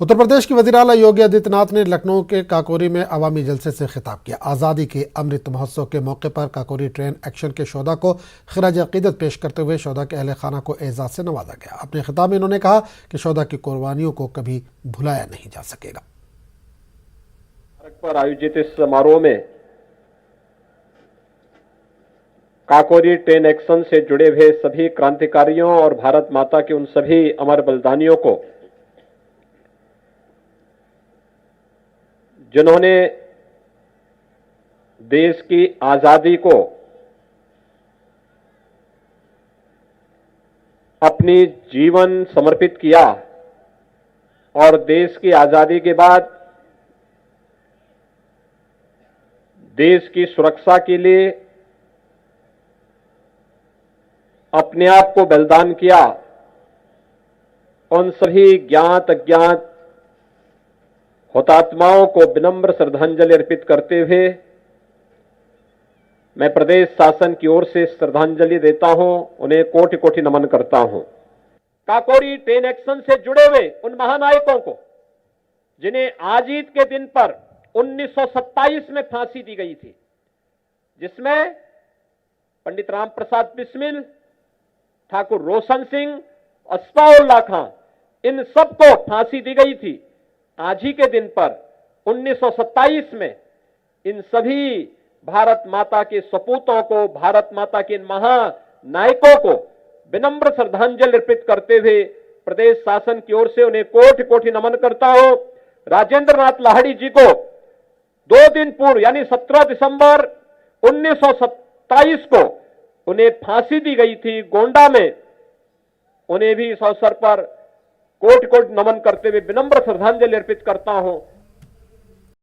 उत्तर प्रदेश के वज़ीर आला योगी आदित्यनाथ ने लखनऊ के काकोरी में अवामी जलसे से खिताब किया। आज़ादी के अमृत महोत्सव के मौके पर काकोरी ट्रेन एक्शन के शोधा को खिराज अकीदत पेश करते हुए शोधा के अहले खाना को एजाज़ से नवाजा गया। अपने खिताब में उन्होंने कहा कि शोधा की कुर्बानियों को कभी भुलाया नहीं जा सकेगा। पर आयोजित इस समारोह में काकोरी ट्रेन एक्शन से जुड़े हुए सभी क्रांतिकारियों और भारत माता के उन सभी अमर बलिदानियों को, जिन्होंने देश की आजादी को अपनी जीवन समर्पित किया और देश की आजादी के बाद देश की सुरक्षा के लिए अपने आप को बलिदान किया, उन सभी ज्ञात अज्ञात हुतात्माओं को विनम्र श्रद्धांजलि अर्पित करते हुए मैं प्रदेश शासन की ओर से श्रद्धांजलि देता हूं, उन्हें कोटि कोटि नमन करता हूं। काकोरी ट्रेन एक्शन से जुड़े हुए उन महानायकों को, जिन्हें आज ईद के दिन पर 1927 में फांसी दी गई थी, जिसमें पंडित राम प्रसाद बिस्मिल, ठाकुर रोशन सिंह, अस्फाउल्लाह खां, इन सबको फांसी दी गई थी। आज ही के दिन पर 1927 में इन सभी भारत माता के सपूतों को, भारत माता के इन महानायकों को विनम्र श्रद्धांजलि अर्पित करते हुए प्रदेश शासन की ओर से उन्हें कोटि कोटि नमन करता हूं। राजेंद्र नाथ लाहिड़ी जी को 2 दिन पूर्व यानी 17 दिसंबर 1927 को उन्हें फांसी दी गई थी गोंडा में। उन्हें भी इस अवसर पर कोटि कोटि नमन करते हुए विनम्र श्रद्धांजलि अर्पित करता हूं।